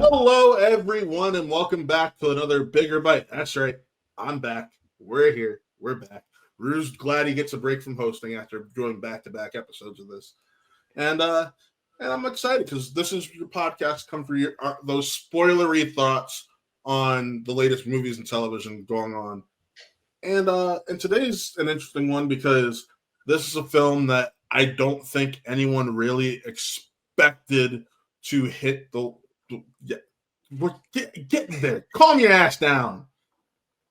Hello, everyone, and welcome back to another Bigger Bite. That's right, I'm back. We're here. We're back. Rue's glad he gets a break from hosting after doing back-to-back episodes of this, and I'm excited because this is your podcast. Come for your those spoilery thoughts on the latest movies and television going on, and today's an interesting one because this is a film that I don't think anyone really expected to hit the. Yeah, we're getting there. Calm your ass down.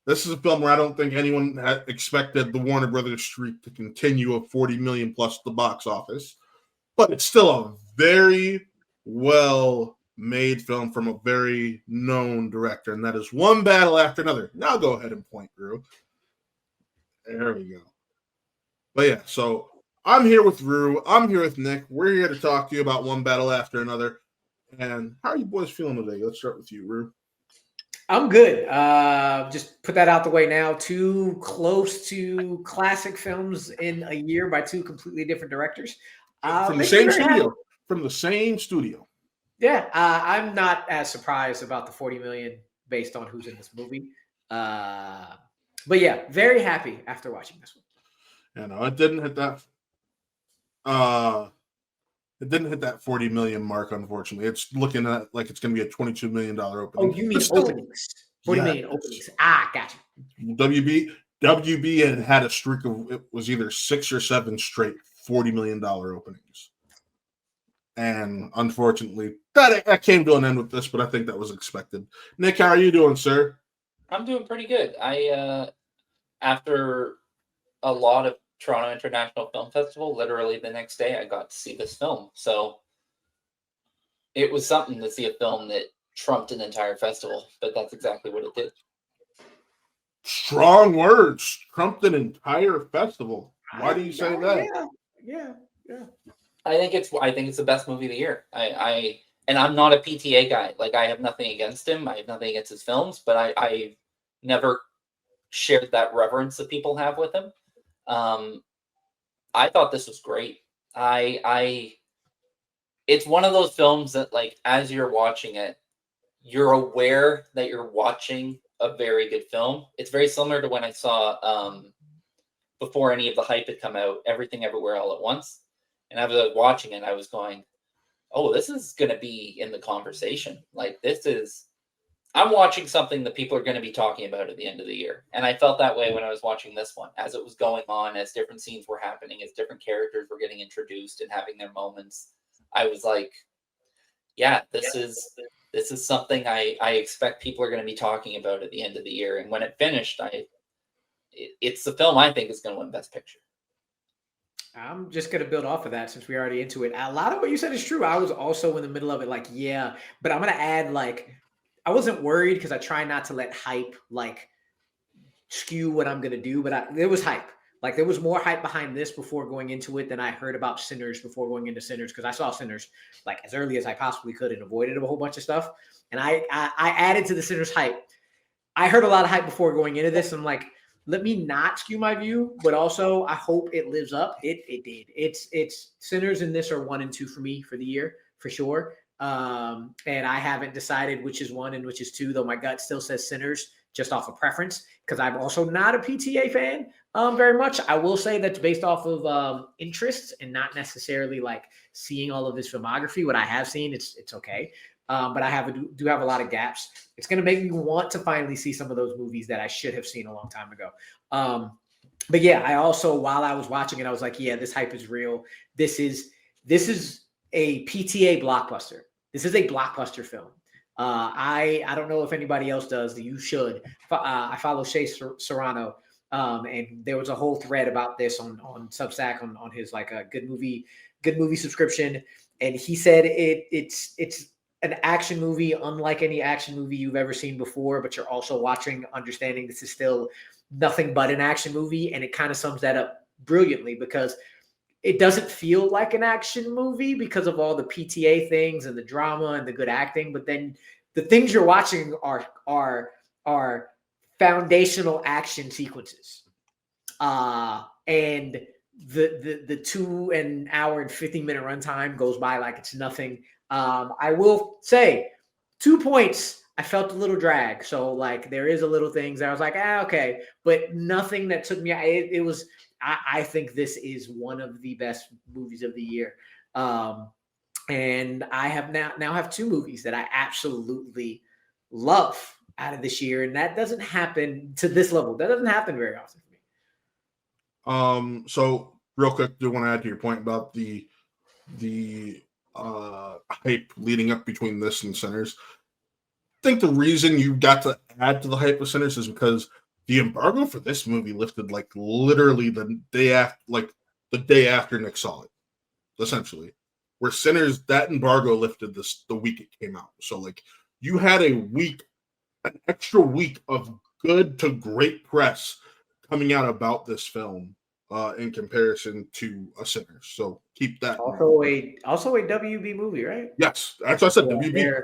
This is a film where I don't think anyone had expected the Warner Brothers streak to continue of 40 million plus the box office, but it's still a very well made film from a very known director, and that is One Battle After Another. Now go ahead and point, Drew. There we go. But yeah, so I'm here with Rue. I'm here with Nick. We're here to talk to you about One Battle After Another. And how are you boys feeling today? Let's start with you, Rue. I'm good. Just put that out the way now. Two close to classic films in a year by two completely different directors. From the same studio. From the same studio. Yeah, I'm not as surprised about the 40 million based on who's in this movie. But yeah, very happy after watching this one. You know, it didn't hit that. It didn't hit that 40 million mark, unfortunately. It's looking at like it's going to be a $22 million opening. Oh, you mean openings? 40 million openings. Gotcha. WB had a streak of, it was either 6 or 7 straight $40 million openings. And unfortunately, that came to an end with this, but I think that was expected. Nick, how are you doing, sir? I'm doing pretty good. After a lot of Toronto International Film Festival, literally the next day I got to see this film. So it was something to see a film that trumped an entire festival, but that's exactly what it did. Strong words. Trumped an entire festival. Why do you say that? Yeah. I think it's the best movie of the year. And I'm not a PTA guy. Like, I have nothing against him. I have nothing against his films, but I never shared that reverence that people have with him. I thought this was great. It's one of those films that, like, as you're watching it, you're aware that you're watching a very good film. It's very similar to when I saw, before any of the hype had come out, Everything Everywhere All at Once. And I was watching it, I was going, oh, this is going to be in the conversation. Like, I'm watching something that people are going to be talking about at the end of the year. And I felt that way when I was watching this one, as it was going on, as different scenes were happening, as different characters were getting introduced and having their moments. I was like, yeah, this is something I expect people are going to be talking about at the end of the year. And when it finished, it's the film I think is going to win Best Picture. I'm just going to build off of that since we're already into it. A lot of what you said is true. I was also in the middle of it, like, yeah, but I'm going to add, like, I wasn't worried because I try not to let hype, like, skew what I'm going to do, but there was hype. Like, there was more hype behind this before going into it than I heard about Sinners before going into Sinners, because I saw Sinners, like, as early as I possibly could and avoided a whole bunch of stuff. And I added to the Sinners hype. I heard a lot of hype before going into this. I'm like, let me not skew my view, but also I hope it lives up. It did. It's Sinners and this are 1 and 2 for me for the year, for sure. And I haven't decided which is 1 and which is 2, though my gut still says Sinners just off of preference, because I'm also not a PTA fan very much. I will say that's based off of interests and not necessarily like seeing all of his filmography. What I have seen, it's okay. But I do have a lot of gaps. It's going to make me want to finally see some of those movies that I should have seen a long time ago. But yeah, I also, while I was watching it, I was like, yeah, this hype is real. This is a PTA blockbuster. This is a blockbuster film. I don't know if anybody else does. You should. I follow Chase Serrano, and there was a whole thread about this on Substack on his like a good movie subscription, and he said it's an action movie unlike any action movie you've ever seen before, but you're also watching, understanding this is still nothing but an action movie, and it kind of sums that up brilliantly because it doesn't feel like an action movie because of all the PTA things and the drama and the good acting, but then the things you're watching are foundational action sequences. And the 2 hour and 50-minute runtime goes by like it's nothing. I will say 2 points, I felt a little drag. So like there is a little things that I was like, okay, but nothing that took me. It was. I think this is one of the best movies of the year. And I have now have 2 movies that I absolutely love out of this year, and that doesn't happen to this level. That doesn't happen very often for me. So real quick, do want to add to your point about the hype leading up between this and Sinners. I think the reason you got to add to the hype of Sinners is because the embargo for this movie lifted like literally the day after Nick saw it, essentially. Where Sinners, that embargo lifted the week it came out. So like you had an extra week of good to great press coming out about this film in comparison to a Sinners. So keep that. Also a WB movie, right? Yes, that's what I said. Yeah,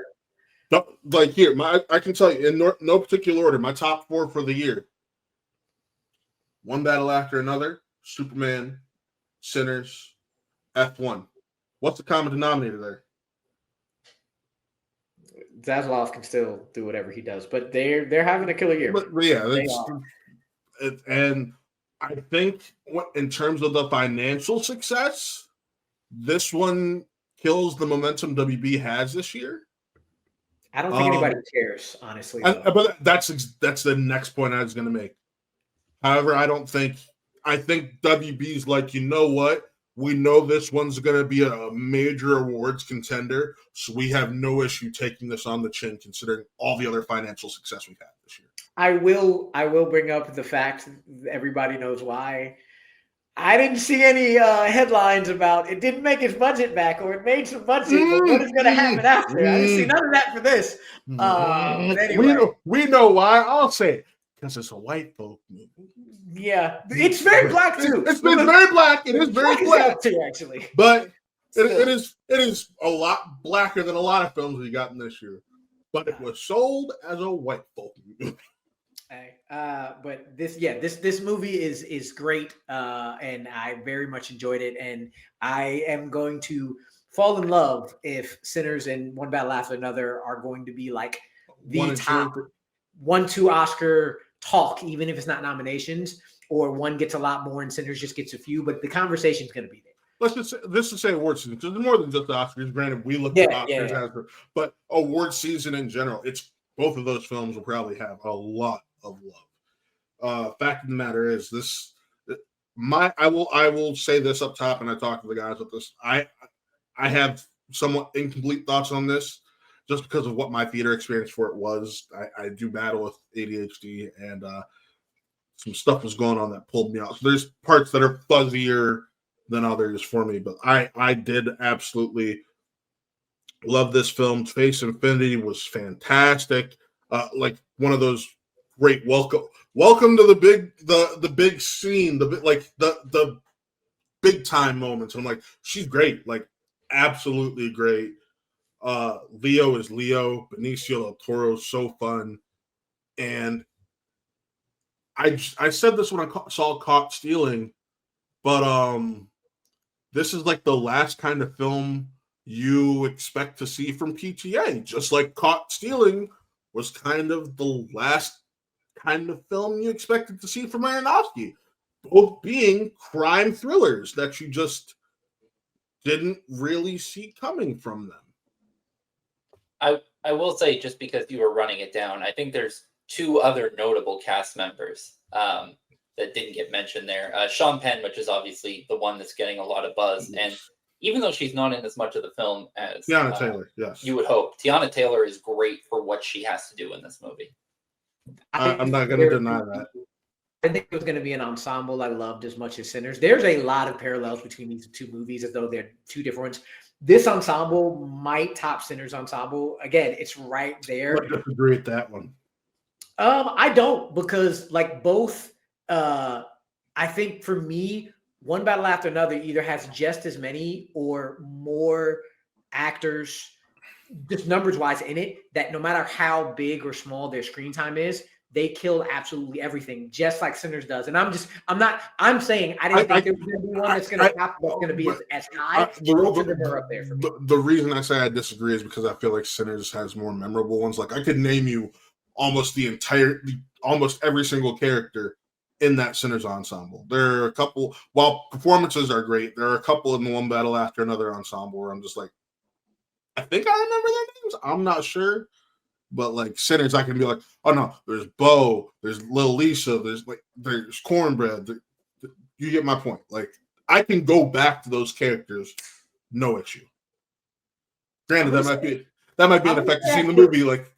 WB. Like here, I can tell you in no particular order, my top 4 for the year. One Battle After Another, Superman, Sinners, F1. What's the common denominator there? Zaslav can still do whatever he does, but they're having a killer year. But yeah, and I think in terms of the financial success, this one kills the momentum WB has this year. I don't think anybody cares, honestly. But that's the next point I was going to make. However, I think WB's like, you know what? We know this one's going to be a major awards contender, so we have no issue taking this on the chin, considering all the other financial success we've had this year. I will bring up the fact everybody knows why. I didn't see any headlines about it didn't make its budget back or it made some budget, but what is going to happen after? I didn't see none of that for this. But anyway. We know why. I'll say it. Because it's a white folk movie. Yeah. It's very black, too. It's been very black. It is very black. Too, actually. But it is a lot blacker than a lot of films we got in this year. But it was sold as a white folk movie. But this movie is great, and I very much enjoyed it, and I am going to fall in love if Sinners and One Battle After Another are going to be like the top 1-2 Oscar talk, even if it's not nominations, or one gets a lot more and Sinners just gets a few, but the conversation's going to be there. Let's just say award season, because it's more than just the Oscars. Granted, we look at Oscars but award season in general, it's both of those films will probably have a lot of love. Fact of the matter is, I will say this up top, and I talked to the guys with this. I have somewhat incomplete thoughts on this, just because of what my theater experience for it was. I do battle with ADHD, and some stuff was going on that pulled me out. So there's parts that are fuzzier than others for me, but I did absolutely love this film. Chase Infiniti was fantastic. Like one of those great welcome to the big scene, the big time moments. I'm like, she's great, like absolutely great. Leo is Leo. Benecio Del Toro is so fun. And I said this when I saw Caught Stealing, but this is like the last kind of film you expect to see from PTA, just like Caught Stealing was kind of the last kind of film you expected to see from Aronofsky, both being crime thrillers that you just didn't really see coming from them. I will say, just because you were running it down, I think there's 2 other notable cast members that didn't get mentioned there. Sean Penn, which is obviously the one that's getting a lot of buzz, and even though she's not in as much of the film as Teyana Taylor, yes, you would hope, Teyana Taylor is great for what she has to do in this movie. I'm not going to deny that. I think it was going to be an ensemble I loved as much as Sinners. There's a lot of parallels between these 2 movies, as though they're 2 different ones. This ensemble might top Sinners ensemble. Again, it's right there. I disagree with that one. I don't, because like both, I think for me, One Battle After Another either has just as many or more actors, just numbers wise, in it, that no matter how big or small their screen time is, they killed absolutely everything, just like Sinners does. And I'm saying I didn't think there was going to be one that's going to top, that's going to be as high. Both of them are up there for me. The reason I say I disagree is because I feel like Sinners has more memorable ones. Like I could name you almost every single character in that Sinners ensemble. There are a couple, while performances are great, there are a couple in one battle after another ensemble where I'm just like, I think I remember their names. I'm not sure. But like Sinners, I can be like, oh no, there's Bo, there's Lil Lisa, there's Cornbread. You get my point. Like I can go back to those characters, no issue. Granted, that might be an effect to seeing the movie. Like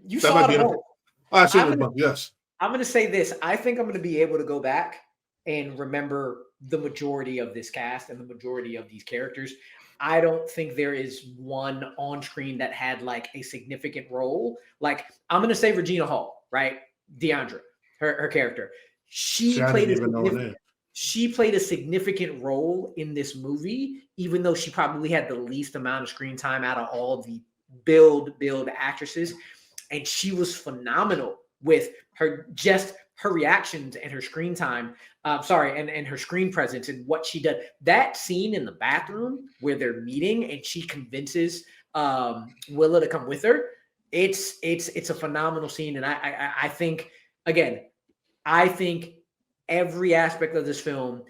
you saw it all. I've seen it, yes. I'm going to say this. I think I'm going to be able to go back and remember the majority of this cast and the majority of these characters. I don't think there is one on screen that had like a significant role. Like I'm going to say Regina Hall, right? Deandra, her character. She played a significant role in this movie, even though she probably had the least amount of screen time out of all the build actresses. And she was phenomenal with her reactions and her screen time, and her screen presence and what she did. That scene in the bathroom where they're meeting and she convinces Willa to come with her, it's a phenomenal scene. And I think, again, every aspect of this film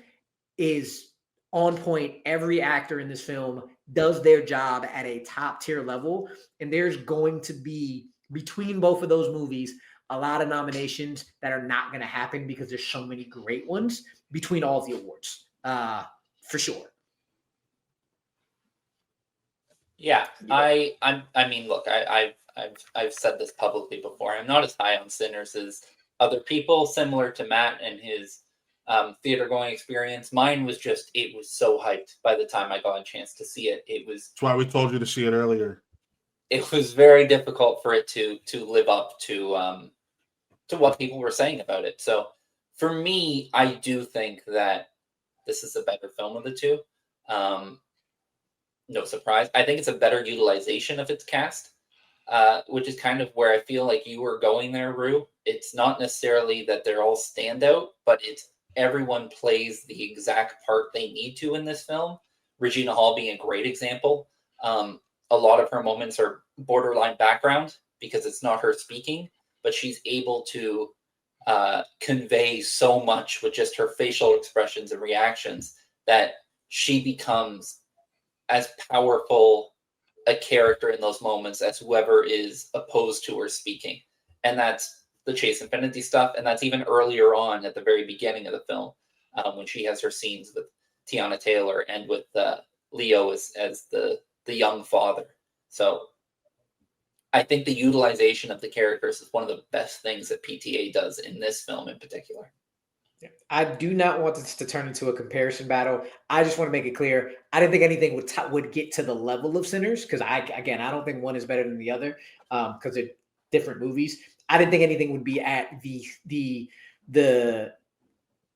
is on point. Every actor in this film does their job at a top tier level. And there's going to be, between both of those movies, a lot of nominations that are not going to happen because there's so many great ones between all the awards, for sure. Yeah, I mean, look, I've said this publicly before. I'm not as high on Sinners as other people, similar to Matt and his theater going experience. Mine was just, it was so hyped by the time I got a chance to see it. That's why we told you to see it earlier. It was very difficult for it to live up to what people were saying about it. So for me, I do think that this is a better film of the two. No surprise. I think it's a better utilization of its cast, which is kind of where I feel like you were going there, Rue. It's not necessarily that they're all standout, but it's everyone plays the exact part they need to in this film. Regina Hall being a great example. A lot of her moments are borderline background because it's not her speaking, but she's able to convey so much with just her facial expressions and reactions that she becomes as powerful a character in those moments as whoever is opposed to her speaking. And that's the Chase Infiniti stuff. And that's even earlier on at the very beginning of the film, when she has her scenes with Teyana Taylor and with Leo as the young father. So I think the utilization of the characters is one of the best things that PTA does in this film in particular. I do not want this to turn into a comparison battle. I just want to make it clear. I didn't think anything would get to the level of Sinners because I don't think one is better than the other because they're different movies. I didn't think anything would be at the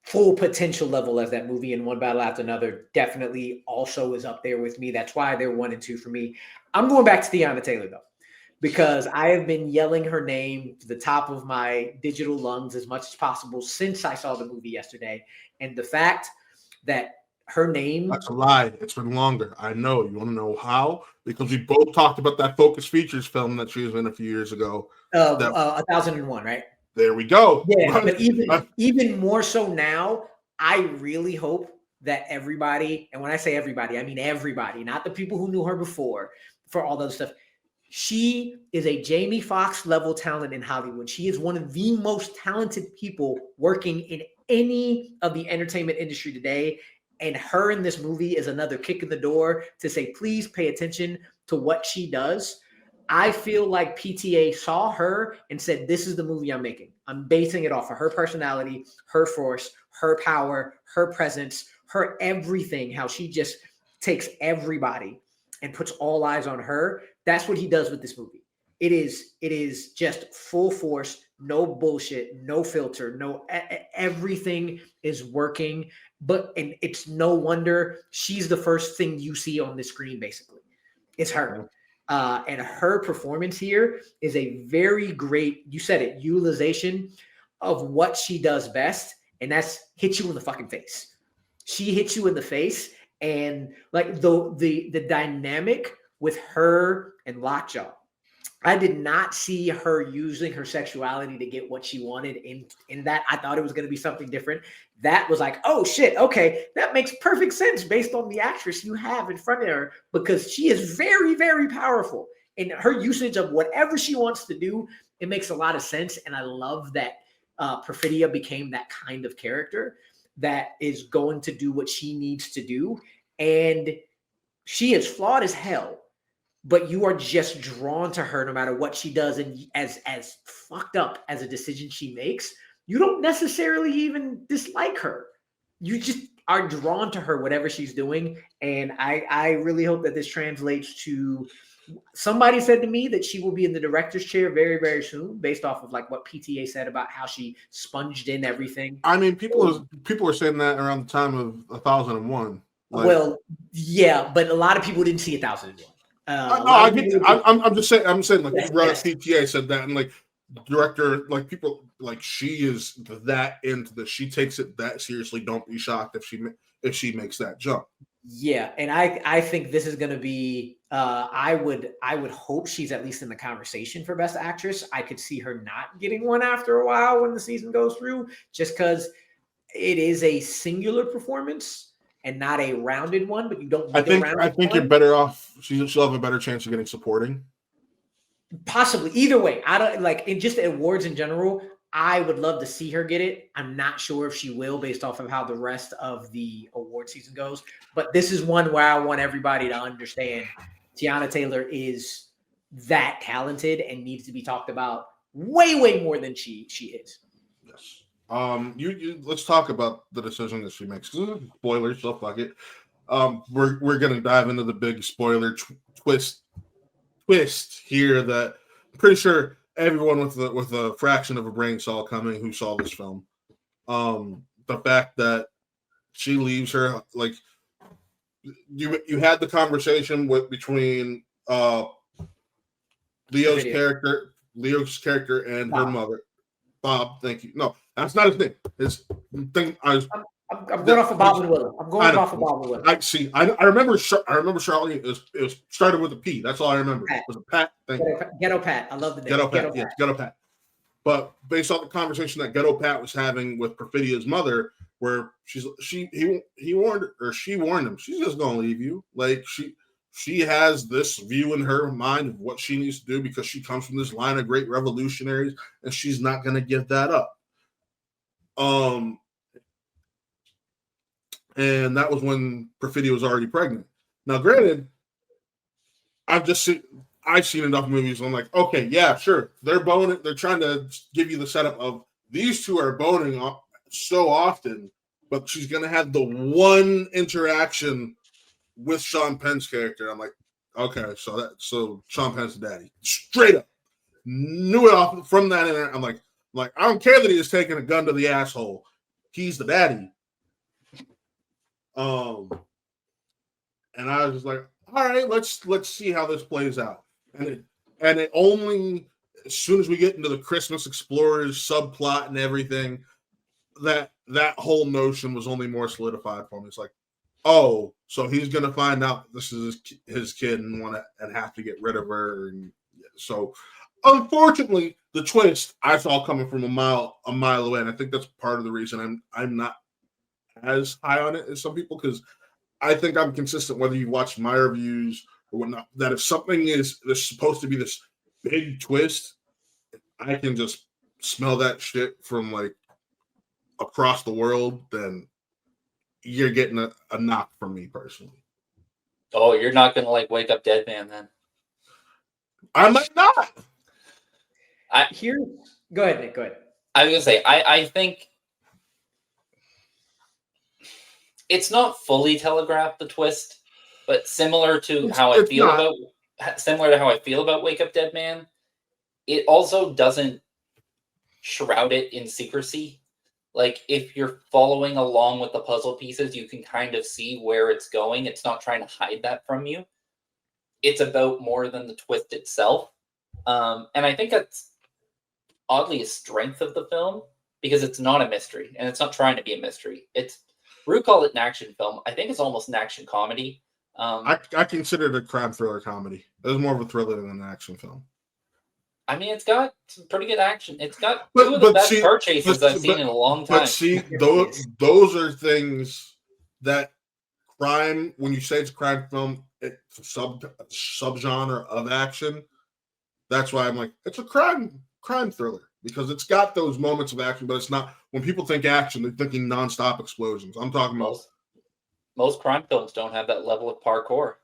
full potential level as that movie, and One Battle After Another definitely also is up there with me. That's why they're 1 and 2 for me. I'm going back to Teyana Taylor though, because I have been yelling her name to the top of my digital lungs as much as possible since I saw the movie yesterday. And the fact that her name... That's a lie. It's been longer. I know. You want to know how? Because we both talked about that Focus Features film that she was in a few years ago. 1001, right? There we go. Yeah, but even more so now, I really hope that everybody, and when I say everybody, I mean everybody, not the people who knew her before, for all those stuff. She is a Jamie Foxx level talent in Hollywood. She is one of the most talented people working in any of the entertainment industry today. And her in this movie is another kick in the door to say, please pay attention to what she does. I feel like PTA saw her and said, this is the movie I'm making. I'm basing it off of her personality, her force, her power, her presence, her everything, how she just takes everybody and puts all eyes on her. That's what he does with this movie. It is just full force, no bullshit, no filter, everything is working. And it's no wonder she's the first thing you see on the screen, basically. It's her. And her performance here is a very great, you said it, utilization of what she does best. And that's hit you in the fucking face. She hits you in the face. And like the dynamic with her and Lockjaw, I did not see her using her sexuality to get what she wanted in that. I thought it was going to be something different. That was like, oh shit, okay, that makes perfect sense based on the actress you have in front of her, because she is very, very powerful. And her usage of whatever she wants to do, it makes a lot of sense. And I love that Perfidia became that kind of character that is going to do what she needs to do. And she is flawed as hell, but you are just drawn to her no matter what she does. And as fucked up as a decision she makes, you don't necessarily even dislike her. You just are drawn to her, whatever she's doing. And I really hope that this translates to, somebody said to me that she will be in the director's chair very, very soon, based off of like what PTA said about how she sponged in everything. I mean, people are saying that around the time of 1001. Like, well, yeah, but a lot of people didn't see 1001. I get it. I'm just saying. I'm saying like Yes, PTA said that, and like director, like people, like she is that into this. She takes it that seriously. Don't be shocked if she makes that jump. Yeah, and I think this is going to be. I would hope she's at least in the conversation for Best Actress. I could see her not getting one after a while when the season goes through, just because it is a singular performance and not a rounded one. But you don't. I think you're better off. She'll have a better chance of getting supporting. Possibly. Either way, I don't like in just awards in general. I would love to see her get it. I'm not sure if she will, based off of how the rest of the award season goes. But this is one where I want everybody to understand Teyana Taylor is that talented and needs to be talked about way, way more than she is. Yes. You let's talk about the decision that she makes. Spoilers, so fuck it. We're gonna dive into the big spoiler twist here that I'm pretty sure everyone with a fraction of a brain saw coming who saw this film. The fact that she leaves her, like you had the conversation between Leo's character and Bob. her mother. Bob, thank you. No, that's not his name. His thing. I'm going off of Bob and Willow. I'm going off of Bob and Willow. I remember Charlie. It was started with a P. That's all I remember. Pat. It was a Pat. Ghetto Pat. I love the name. Ghetto Pat. Yes, Ghetto Pat. But based on the conversation that Ghetto Pat was having with Perfidia's mother, where he warned her, or she warned him, she's just gonna leave you. Like she has this view in her mind of what she needs to do because she comes from this line of great revolutionaries, and she's not gonna give that up. And that was when Perfidia was already pregnant. Now, granted, I've seen enough movies. I'm like, okay, yeah, sure. They're boning. They're trying to give you the setup of these two are boning so often, but she's gonna have the one interaction with Sean Penn's character. I'm like, okay, so Sean Penn's the daddy. Straight up. Knew it off from that. I'm like, I don't care that he is taking a gun to the asshole. He's the daddy. And I was just like, all right, let's see how this plays out. And it only, as soon as we get into the Christmas Explorers subplot and everything, that whole notion was only more solidified for me. It's like, oh, so he's gonna find out this is his kid and have to get rid of her. And so, unfortunately, the twist I saw coming from a mile away, and I think that's part of the reason I'm not as high on it as some people, because I think I'm consistent whether you watch my reviews or whatnot, that if something is supposed to be this big twist, I can just smell that shit from like across the world, then you're getting a knock from me personally. Oh, you're not gonna like Wake Up Dead Man then? I might not. Go ahead, Nick. Go ahead. I was gonna say I think it's not fully telegraphed, the twist, but similar to how I feel about Wake Up Dead Man, it also doesn't shroud it in secrecy. Like, if you're following along with the puzzle pieces, you can kind of see where it's going. It's not trying to hide that from you. it's about more than the twist itself. And I think that's oddly a strength of the film because it's not a mystery and it's not trying to be a mystery. We call it an action film. I think it's almost an action comedy. I consider it a crime thriller comedy. It was more of a thriller than an action film. I mean, it's got some pretty good action. It's got two of the best car chases I've seen in a long time. But see, those are things that crime. When you say it's a crime film, it's a subgenre of action. That's why I'm like, it's a crime thriller because it's got those moments of action, but it's not. When people think action, they're thinking nonstop explosions. I'm talking about most crime films don't have that level of parkour.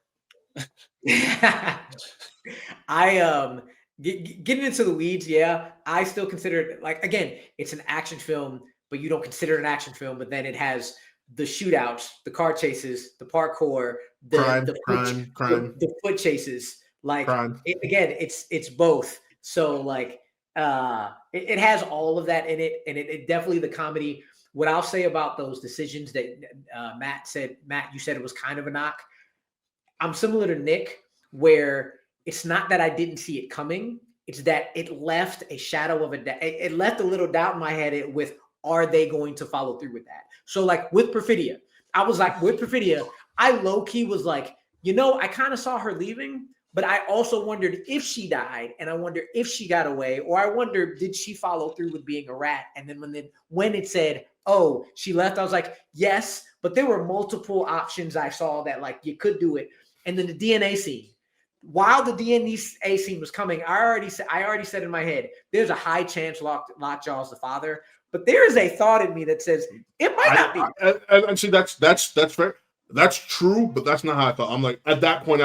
Getting into the weeds, yeah, I still consider it like, again, it's an action film, but you don't consider it an action film. But then it has the shootouts, the car chases, the parkour, the foot chases. Like it's both. So like it has all of that in it, and it definitely the comedy. What I'll say about those decisions that Matt, you said it was kind of a knock. I'm similar to Nick, where it's not that I didn't see it coming. It's that it left a shadow of it left a little doubt in my head with, are they going to follow through with that? So like with Perfidia, I was like, with Perfidia, I low-key was like, I kind of saw her leaving, but I also wondered if she died, and I wonder if she got away, or I wonder, did she follow through with being a rat? And then when it said, oh, she left, I was like, yes, but there were multiple options I saw that like you could do it. And then the DNA scene. While the DNA scene was coming, I already said in my head, there's a high chance Lockjaw's the father, but there is a thought in me that says it might not be. And see, that's fair. That's true, but that's not how I thought. I'm like, at that point,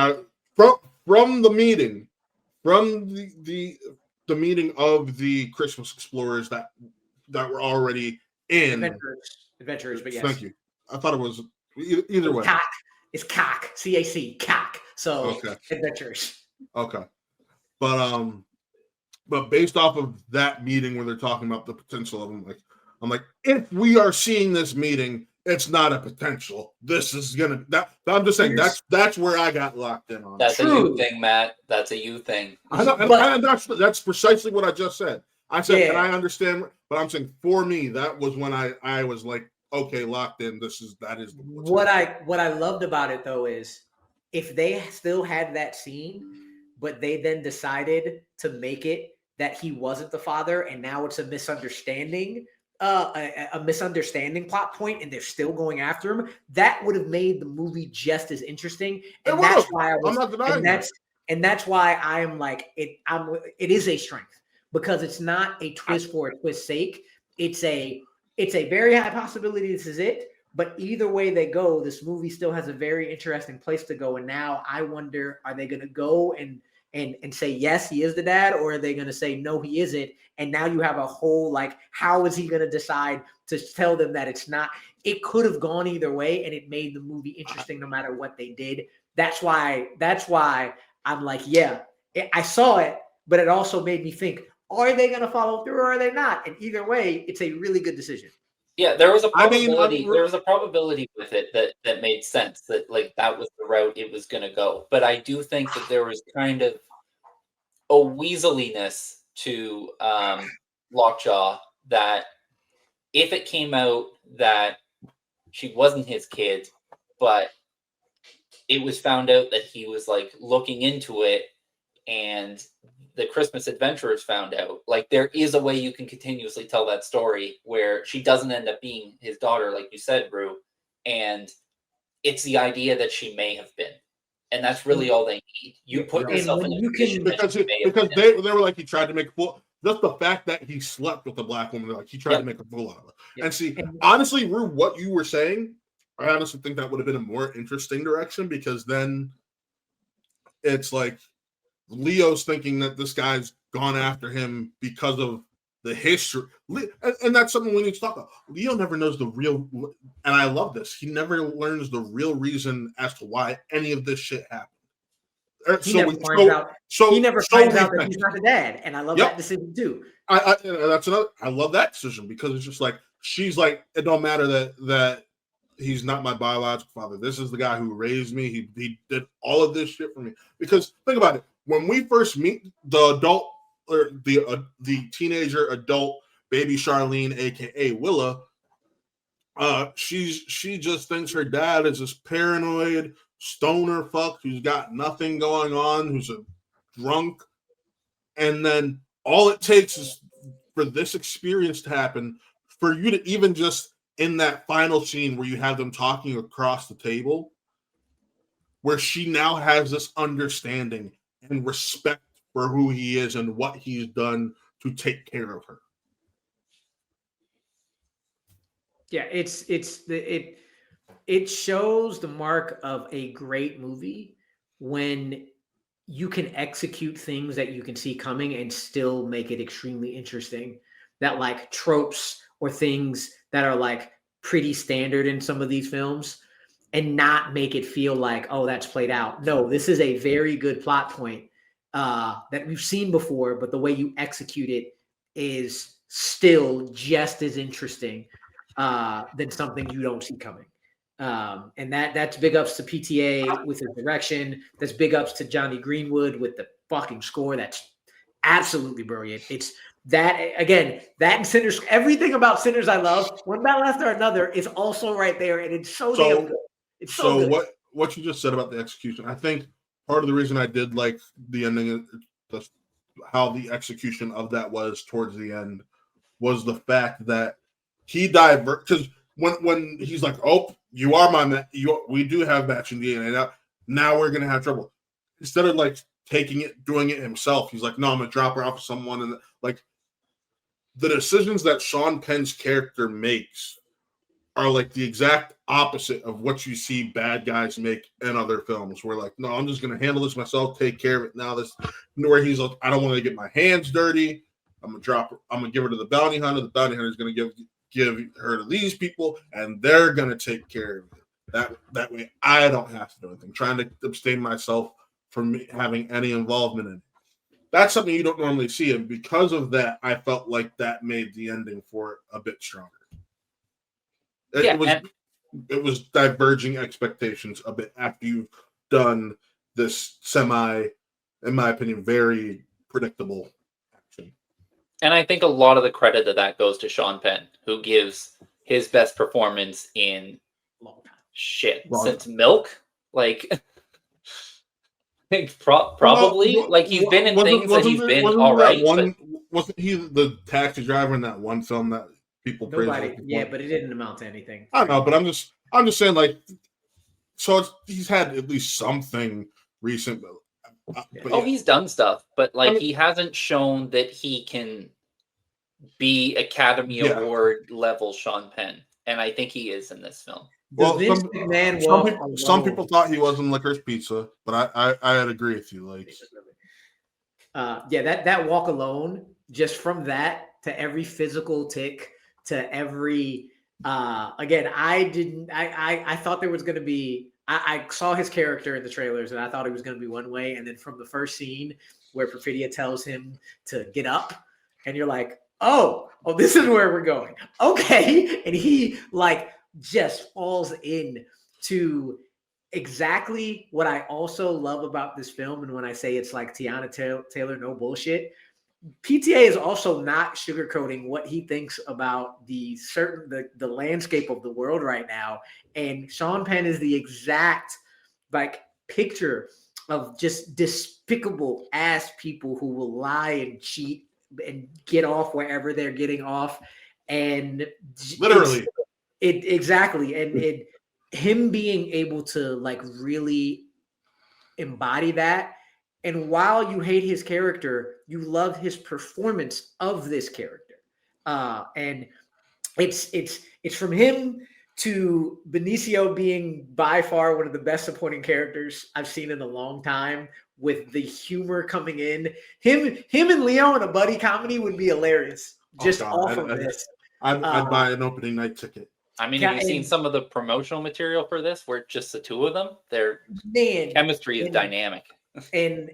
from the meeting, from the meeting of the Christmas Explorers that were already in adventurers, but yes. Thank you. I thought it was either way. It's CAC, CAC, CAC. So okay. Adventures. Okay. But based off of that meeting where they're talking about the potential of them, I'm like, if we are seeing this meeting, it's not a potential. This is gonna I'm just saying that's where I got locked in on. That's a you thing, Matt. That's a you thing. I know, and that's precisely what I just said. I said, and I understand, but I'm saying for me, that was when I was like, okay, locked in. That is what I loved about it though is if they still had that scene, but they then decided to make it that he wasn't the father, and now it's a misunderstanding, a misunderstanding plot point, and they're still going after him, that would have made the movie just as interesting. And that's why I'm not denying that. And that's why I am like it. It is a strength because it's not a twist for a twist's sake. It's a very high possibility this is it. But either way they go, this movie still has a very interesting place to go. And now I wonder, are they going to go and say, yes, he is the dad, or are they going to say, no, he isn't? And now you have a whole, like, how is he going to decide to tell them that it's not? It could have gone either way, and it made the movie interesting no matter what they did. That's why I'm like, yeah, I saw it, but it also made me think, are they going to follow through or are they not? And either way, it's a really good decision. Yeah, there was a probability. There was a probability with it that made sense. That like that was the route it was going to go. But I do think that there was kind of a weaseliness to Lockjaw that if it came out that she wasn't his kid, but it was found out that he was like looking into it, and the Christmas Adventurers found out, like there is a way you can continuously tell that story where she doesn't end up being his daughter, like you said, Rue, and it's the idea that she may have been, and that's really all they need. You put yourself in a position because they were like, he tried to make a fool. Just the fact that he slept with a black woman, like he tried to make a fool out of her. And see, honestly, Rue, what you were saying, I honestly think that would have been a more interesting direction, because then it's like Leo's thinking that this guy's gone after him because of the history. And that's something we need to talk about. Leo never knows the real, and I love this, he never learns the real reason as to why any of this shit happened. He never finds out that he's not the dad, and I love that decision too. I love that decision, because it's just like, she's like, it don't matter that he's not my biological father. This is the guy who raised me. He did all of this shit for me. Because think about it. When we first meet the adult or the teenager adult baby Charlene, aka Willa, she just thinks her dad is this paranoid stoner fuck who's got nothing going on, who's a drunk, and then all it takes is for this experience to happen, for you to even just in that final scene where you have them talking across the table, where she now has this understanding and respect for who he is and what he's done to take care of her. Yeah, it shows the mark of a great movie when you can execute things that you can see coming and still make it extremely interesting. That like tropes or things that are like pretty standard in some of these films and not make it feel like, oh, that's played out. No, this is a very good plot point that we've seen before, but the way you execute it is still just as interesting than something you don't see coming. And that's big ups to PTA with his direction. That's big ups to Johnny Greenwood with the fucking score. That's absolutely brilliant. It's that again, that and Sinners, everything about Sinners I love, one battle after another is also right there, and it's so damn good. It's so good. What you just said about the execution, I think part of the reason I did like the ending, how the execution of that was towards the end, was the fact that he because when he's like, oh, you are my we do have matching DNA now we're gonna have trouble. Instead of like doing it himself, he's like, no, I'm gonna drop her off with someone, and like the decisions that Sean Penn's character makes are like the exact opposite of what you see bad guys make in other films. Where like, no, I'm just gonna handle this myself, take care of it. Now this where he's like, I don't want to get my hands dirty. I'm gonna drop her. I'm gonna give her to the bounty hunter. The bounty hunter is gonna give her to these people, and they're gonna take care of it. That way, I don't have to do anything. Trying to abstain myself from having any involvement in it. That's something you don't normally see, and because of that, I felt like that made the ending for it a bit stronger. It was diverging expectations a bit after you've done this in my opinion, very predictable action. And I think a lot of the credit of that goes to Sean Penn, who gives his best performance in since Milk. Like, I think probably like he's been in things that he's been all right. Wasn't he the taxi driver in that one film that people praise? Yeah, but it didn't amount to anything. I know, but I'm just saying, like, so he's had at least something recent. He's done stuff, but like he hasn't shown that he can be Academy Award level Sean Penn, and I think he is in this film. Well, some people thought he was in Licorice Pizza, but I'd agree with you. Like, that walk alone, just from that to every physical tick to every again, I thought there was going to be. I saw his character in the trailers, and I thought he was going to be one way, and then from the first scene where Perfidia tells him to get up, and you're like, oh, this is where we're going. Okay, and he like just falls in to exactly what I also love about this film. And when I say it's like Teyana Taylor, no bullshit, PTA is also not sugarcoating what he thinks about the landscape of the world right now. And Sean Penn is the exact like picture of just despicable ass people who will lie and cheat and get off wherever they're getting off. And literally exactly. And him being able to like really embody that. And while you hate his character, you love his performance of this character. And it's from him to Benicio being by far one of the best supporting characters I've seen in a long time, with the humor coming in. Him and Leo in a buddy comedy would be hilarious. Just off of this. I'd buy an opening night ticket. I mean, have you seen some of the promotional material for this where it's just the two of them? Their chemistry is dynamic. And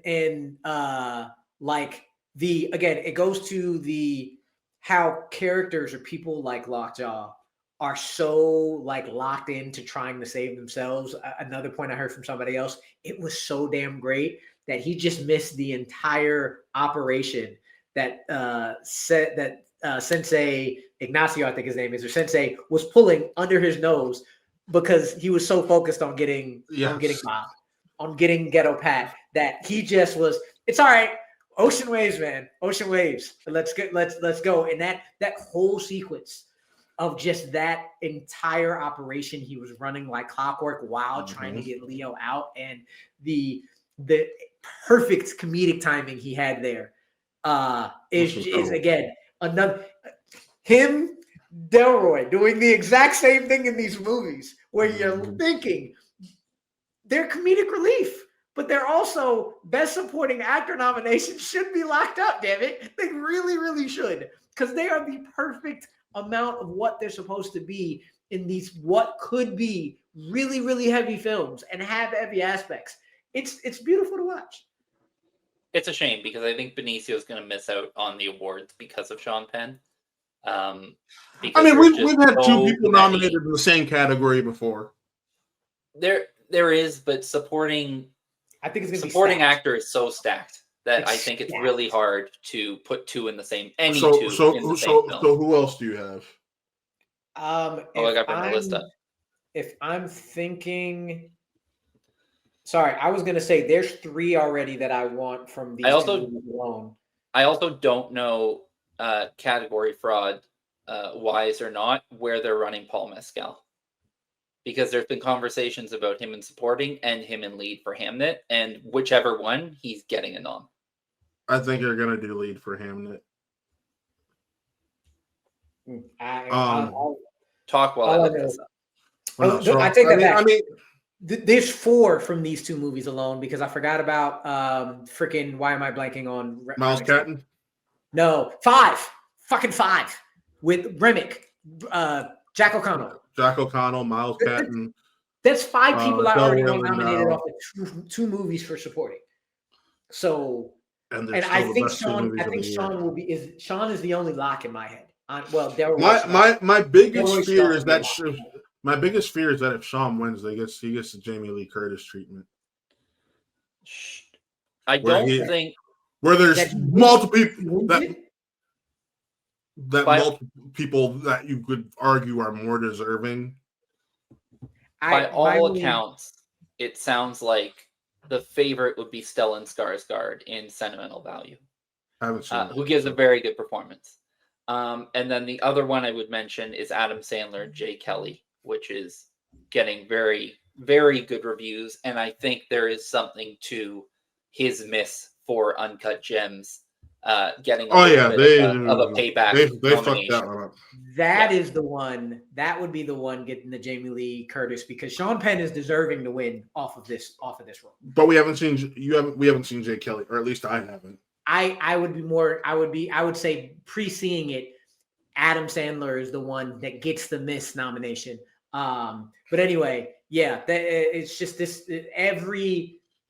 like it goes to how characters or people like Lockjaw are so like locked into trying to save themselves. Another point I heard from somebody else, it was so damn great that he just missed the entire operation that said that Sensei Ignacio, I think his name is, or Sensei, was pulling under his nose because he was so focused on getting Bob, on getting Ghetto Pat, that he just was, it's all right. Ocean waves, man. Ocean waves. Let's go. And that whole sequence of just that entire operation he was running like clockwork while trying to get Leo out, and the perfect comedic timing he had there is again another him, Delroy doing the exact same thing in these movies where you're thinking they're comedic relief, but they're also best supporting actor nominations should be locked up, damn it. They really, really should, because they are the perfect amount of what they're supposed to be in these what could be really, really heavy films and have heavy aspects. It's beautiful to watch. It's a shame because I think Benicio is going to miss out on the awards because of Sean Penn. I mean, we've had two people nominated in the same category before. There is, but supporting, I think it's going to be supporting actor is so stacked that I think it's really hard to put two in the same same film. So who else do you have? I got my list up. If I'm thinking, sorry, I was going to say there's 3 already that I want from these two movies alone. I also don't know category fraud wise or not where they're running Paul Mescal, because there's been conversations about him in supporting and him in lead for Hamnet, and whichever one, he's getting a nom. I think you're gonna do lead for Hamnet. I'll talk while I look this up. I take that back. I mean, there's 4 from these 2 movies alone, because I forgot about freaking. Why am I blanking on Miles Catton? No, 5. Fucking 5 with Remick, Jack O'Connell. Jack O'Connell, Miles Catton. That's 5 people I already know nominated off of 2 movies for supporting. So, and I think Sean will be. Sean is the only lock in my head. My biggest fear is that if Sean wins, he gets the Jamie Lee Curtis treatment. I don't think where there's multiple people that you could argue are more deserving. By all accounts, it sounds like the favorite would be Stellan Skarsgård in Sentimental Value, who gives a very good performance. And then the other one I would mention is Adam Sandler, Jay Kelly, which is getting very, very good reviews. And I think there is something to his miss for Uncut Gems getting of a payback. They fucked that one up. That is the one. That would be the one getting the Jamie Lee Curtis, because Sean Penn is deserving to win off of this role. But we haven't seen Jay Kelly, or at least I haven't. I would say pre-seeing it, Adam Sandler is the one that gets the Miss nomination. But anyway, yeah, it's just this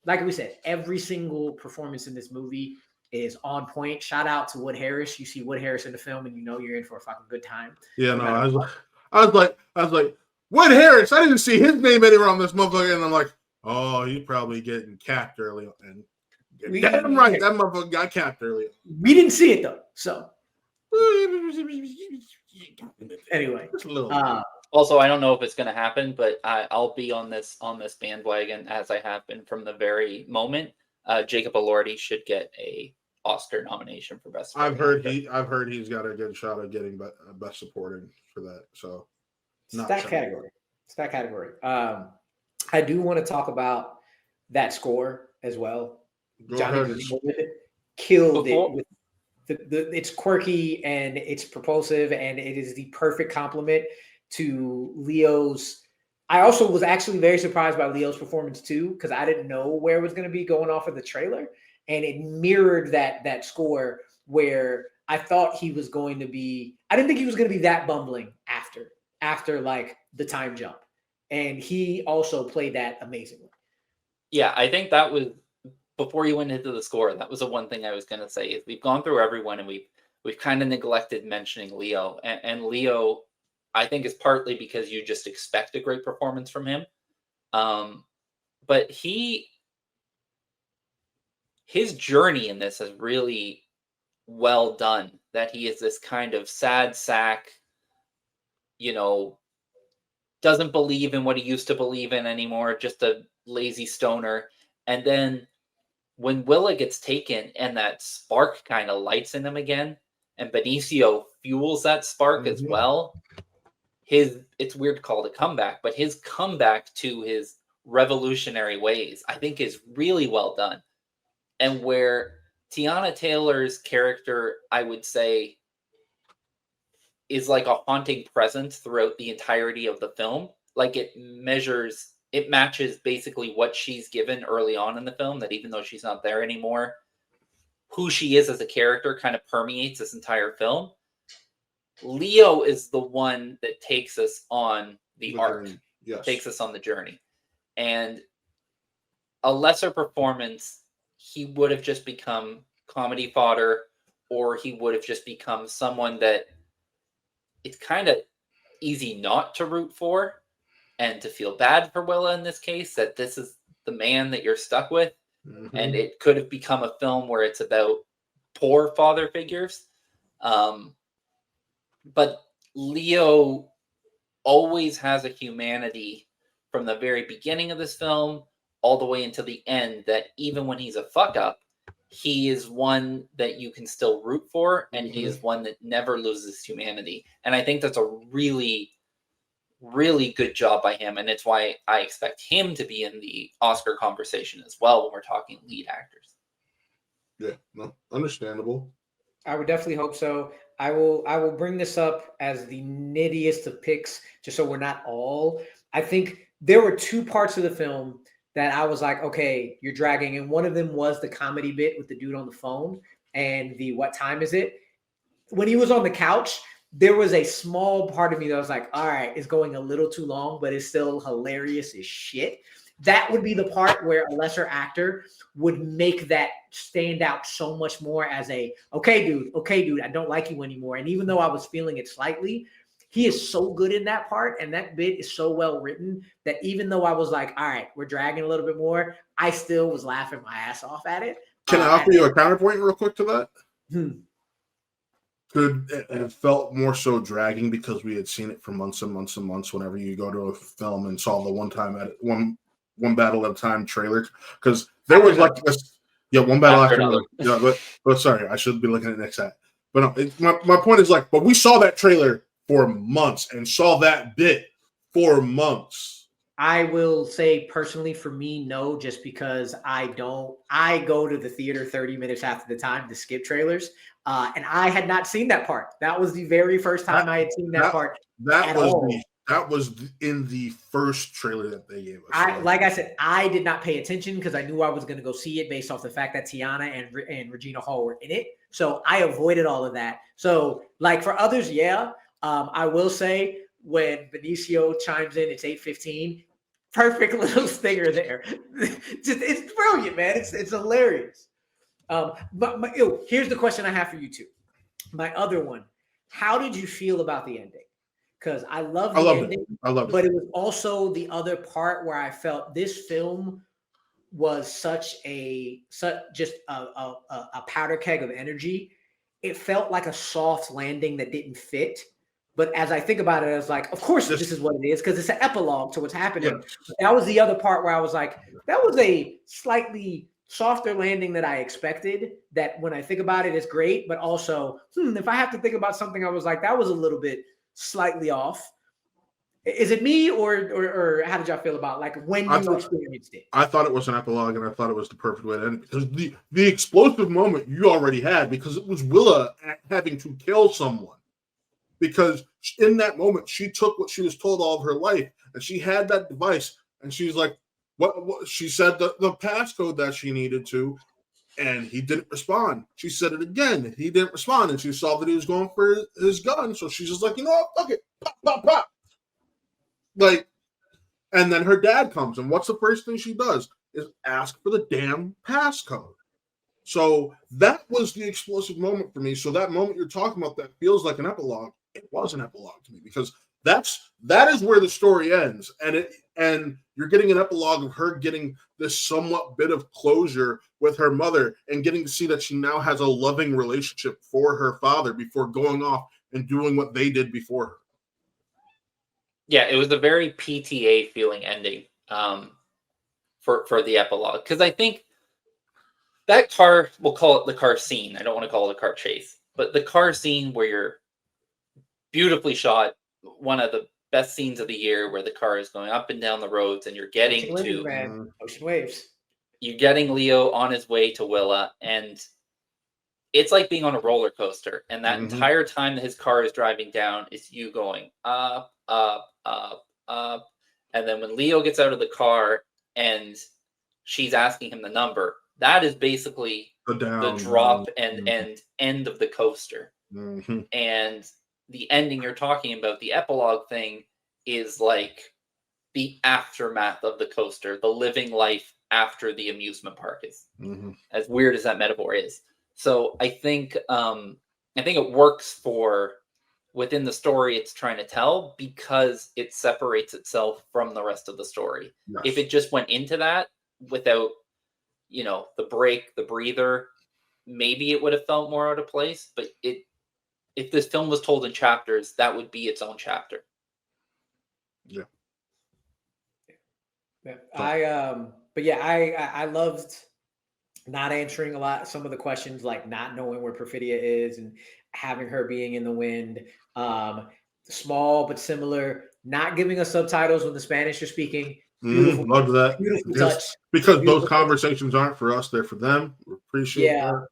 like we said, every single performance in this movie is on point. Shout out to Wood Harris. You see Wood Harris in the film, and you know you're in for a fucking good time. Yeah, I was like, Wood Harris. I didn't see his name anywhere on this motherfucker, and I'm like, oh, he's probably getting capped early on. And damn right, that motherfucker got capped early. We didn't see it though, so anyway. Also, I don't know if it's going to happen, but I'll be on this bandwagon as I have been from the very moment. Jacob Elordi should get a Oscar nomination for Best Supporting Actor. I've heard he's got a good shot at getting Best Supporting for that. So Stack category. I do want to talk about that score as well. Johnny killed it with it's quirky and it's propulsive, and it is the perfect complement to Leo's. I also was actually very surprised by Leo's performance too, because I didn't know where it was going to be going off of the trailer, and it mirrored that score where I thought he was going to be. I didn't think he was going to be that bumbling after like the time jump, and he also played that amazingly. Yeah, I think that was. Before you went into the score, that was the one thing I was going to say. Is we've gone through everyone, and we've kind of neglected mentioning Leo. And Leo, I think is partly because you just expect a great performance from him. But his journey in this is really well done. That he is this kind of sad sack, doesn't believe in what he used to believe in anymore, just a lazy stoner. And then when Willa gets taken and that spark kind of lights in him again, and Benicio fuels that spark as well, it's weird to call it a comeback, but his comeback to his revolutionary ways, I think, is really well done. And where Teyana Taylor's character, I would say, is like a haunting presence throughout the entirety of the film. Like it matches basically what she's given early on in the film, that even though she's not there anymore, who she is as a character kind of permeates this entire film. Leo is the one that takes us on the arc, takes us on the journey. And a lesser performance, he would have just become comedy fodder, or he would have just become someone that it's kind of easy not to root for and to feel bad for Willa in this case, that this is the man that you're stuck with. And it could have become a film where it's about poor father figures. But Leo always has a humanity from the very beginning of this film all the way until the end, that even when he's a fuck up, he is one that you can still root for, and he is one that never loses humanity. And I think that's a really, really good job by him, and it's why I expect him to be in the Oscar conversation as well when we're talking lead actors. Yeah, no, understandable. I would definitely hope so. I will bring this up as the nittiest of picks, just so we're not all. I think there were two parts of the film that I was like, okay, you're dragging. And one of them was the comedy bit with the dude on the phone and the what time is it? When he was on the couch, there was a small part of me that was like, all right, it's going a little too long, but it's still hilarious as shit. That would be the part where a lesser actor would make that stand out so much more as a, okay, dude, I don't like you anymore. And even though I was feeling it slightly, he is so good in that part, and that bit is so well written that even though I was like, all right, we're dragging a little bit more, I still was laughing my ass off at it. Can I offer you a counterpoint real quick to that? It felt more so dragging because we had seen it for months and months and months whenever you go to a film and saw the one battle at a time trailer. Because there was like this, one battle after another. Yeah, but sorry, I should be looking at next at. But no, my point is like, but we saw that trailer for months and saw that bit for months. I will say personally for me, no, just because I go to the theater 30 minutes after the time to skip trailers. And I had not seen that part. That was the very first time I had seen that part. That was in the first trailer that they gave us. Like I said, I did not pay attention because I knew I was going to go see it based off the fact that Teyana and Regina Hall were in it. So I avoided all of that. So like for others, yeah. I will say when Benicio chimes in, it's 8:15. Perfect little stinger there. It's brilliant, man. It's hilarious. But here's the question I have for you two. My other one: how did you feel about the ending? Because I love the ending. I love it. But it was also the other part where I felt this film was such just a powder keg of energy. It felt like a soft landing that didn't fit. But as I think about it, I was like, of course, this is what it is, because it's an epilogue to what's happening. Yeah. That was the other part where I was like, that was a slightly softer landing that I expected. That when I think about it, it's great. But also, if I have to think about something, I was like, that was a little bit slightly off. Is it me or how did y'all feel about like when you experienced it? I thought it was an epilogue, and I thought it was the perfect way to end it, because the explosive moment you already had, because it was Willa having to kill someone. Because in that moment, she took what she was told all of her life, and she had that device, and she's like, what she said the passcode that she needed to, and he didn't respond. She said it again, he didn't respond, and she saw that he was going for his gun, so she's just like, you know what, fuck it, pop, pop, pop. Like, and then her dad comes, and what's the first thing she does is ask for the damn passcode. So that was the explosive moment for me. So that moment you're talking about that feels like an epilogue. It was an epilogue to me, because that is where the story ends, and you're getting an epilogue of her getting this somewhat bit of closure with her mother and getting to see that she now has a loving relationship for her father before going off and doing what they did before her. Yeah, it was a very PTA feeling ending for the epilogue, because I think that car, we'll call it the car scene. I don't want to call it a car chase, but the car scene where you're beautifully shot, one of the best scenes of the year, where the car is going up and down the roads and you're getting Ocean waves, man. Ocean waves. You're getting Leo on his way to Willa, and it's like being on a roller coaster. And that entire time that his car is driving down, is you going up, up, up, up. And then when Leo gets out of the car and she's asking him the number, that is basically the drop and end of the coaster. And the ending you're talking about, the epilogue thing, is like the aftermath of the coaster, the living life after the amusement park is. As weird as that metaphor is. So I think it works for within the story it's trying to tell, because it separates itself from the rest of the story. Yes. If it just went into that without, the break, the breather, maybe it would have felt more out of place. But if this film was told in chapters, that would be its own chapter. Yeah. I loved not answering some of the questions, like not knowing where Perfidia is and having her being in the wind. Small but similar, not giving us subtitles when the Spanish are speaking. Beautiful, love that. Beautiful touch. Because those conversations aren't for us, they're for them. We appreciate that.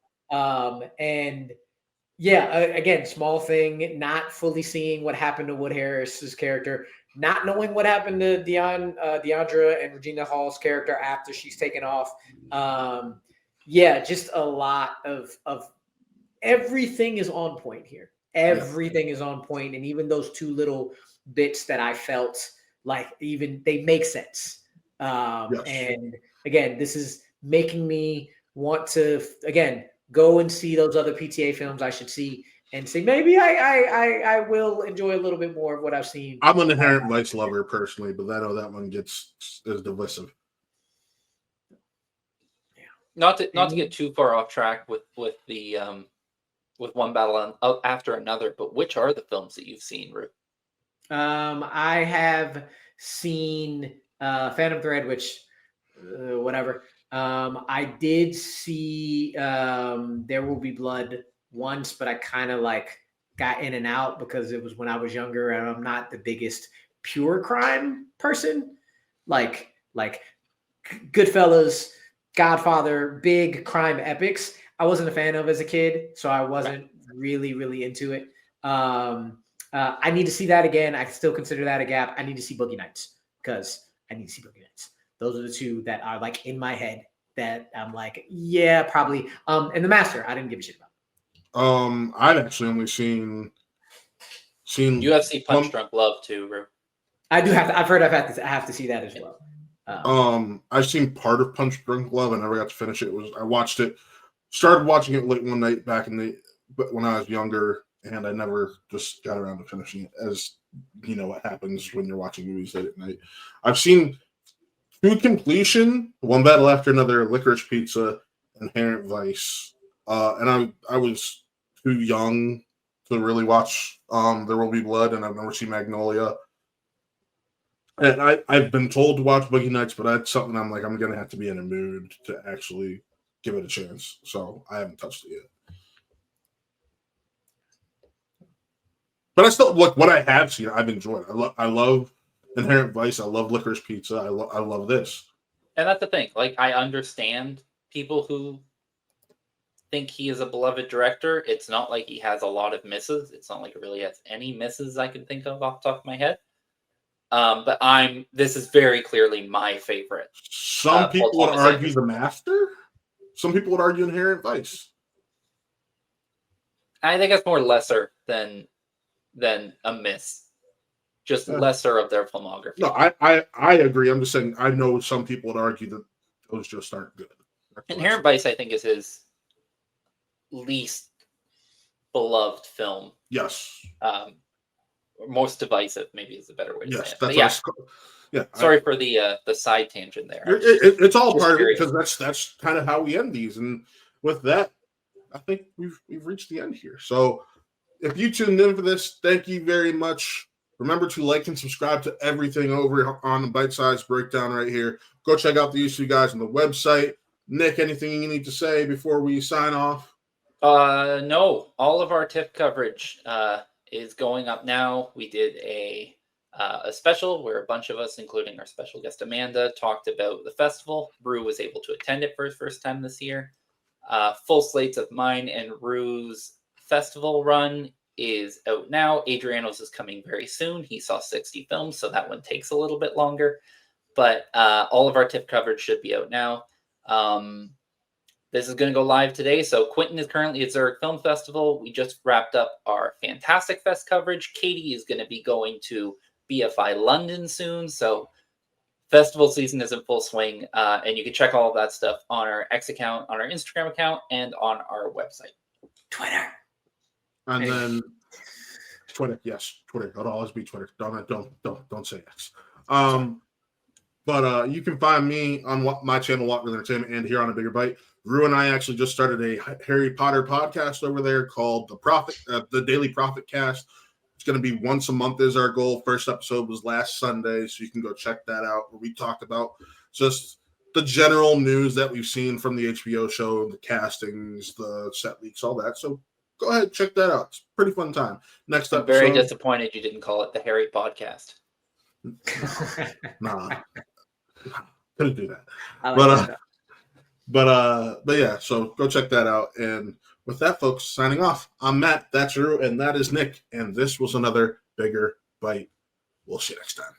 Again, small thing, not fully seeing what happened to Wood Harris's character, not knowing what happened to Deandra and Regina Hall's character after she's taken off. Just a lot of everything is on point here. Everything is on point, and even those two little bits that I felt like even they make sense. And again, this is making me want to go and see those other PTA films I should see and say maybe I will enjoy a little bit more of what I've seen. I'm an Inherent Vice lover personally, but I know that one is divisive. Not to get too far off track with the with one battle after another, but which are the films that you've seen, Ru? I have seen Phantom Thread, which whatever. I did see There Will Be Blood once, but I kind of got in and out because it was when I was younger, and I'm not the biggest pure crime person. Like Goodfellas, Godfather, big crime epics, I wasn't a fan of as a kid, so I wasn't really into it. I need to see that again. I still consider that a gap. I need to see Boogie Nights because I need to see Boogie Nights. Those are the two that are in my head that I'm probably. And The Master, I didn't give a shit about. I've actually only seen UFC Punch Drunk Love too, Ru. I do have to. I've heard I have to see that as well. I've seen part of Punch Drunk Love. I never got to finish it. Started watching it late one night when I was younger, and I never just got around to finishing it. As you know, what happens when you're watching movies late at night. I've seen to completion, One Battle After Another, Licorice Pizza, Inherent Vice, and I was too young to really watch There Will Be Blood, and I've never seen Magnolia. And I've been told to watch Boogie Nights, but that's something I'm going to have to be in a mood to actually give it a chance. So I haven't touched it yet. But I still what I have seen, I've enjoyed. I love Inherent Vice. I love Licorice Pizza. I love this. And that's the thing. I understand people who think he is a beloved director. It's not like he has a lot of misses. It's not like he really has any misses I can think of off the top of my head. But this is very clearly my favorite. Some people would argue The Master. Some people would argue Inherent Vice. I think it's more lesser than a miss. Just lesser of their filmography. No, I agree. I'm just saying I know some people would argue that those just aren't good. Inherent Vice, I think, is his least beloved film. Yes. most divisive, maybe is a better way to say Yes, it. that's But yeah, yeah. sorry for the side tangent there. It's all just part of it curious. because that's kind of how we end these. And with that, I think we've reached the end here. So if you tuned in for this, thank you very much. Remember to like and subscribe to everything over on the Bitesize Breakdown right here. Go check out these two guys on the website. Nick, anything you need to say before we sign off? No, all of our TIFF coverage is going up now. We did a special where a bunch of us, including our special guest Amanda, talked about the festival. Rue was able to attend it for his first time this year. Full slates of mine and Rue's festival run is out now. Adriano's is coming very soon. He saw 60 films, so that one takes a little bit longer. But all of our TIFF coverage should be out now. This is going to go live today. So Quentin is currently at Zurich Film Festival. We just wrapped up our Fantastic Fest coverage. Katie is going to be going to BFI London soon. So festival season is in full swing. And you can check all of that stuff on our X account, on our Instagram account, and on our website. Twitter. And then Twitter, yes, Twitter. It'll always be Twitter. Don't say X. But you can find me on my channel, Walk with Entertainment, and here on A Bigger Bite. Rue and I actually just started a Harry Potter podcast over there called the Daily Prophet Cast. It's going to be once a month is our goal. First episode was last Sunday, so you can go check that out, where we talked about just the general news that we've seen from the HBO show, the castings, the set leaks, all that. So go ahead, check that out. It's a pretty fun time. Next I'm episode. very disappointed you didn't call it the Harry Podcast. Nah. Couldn't do that. Like But yeah, so go check that out. And with that, folks, signing off. I'm Matt, that's Rue, and that is Nick. And this was another Bigger Bite. We'll see you next time.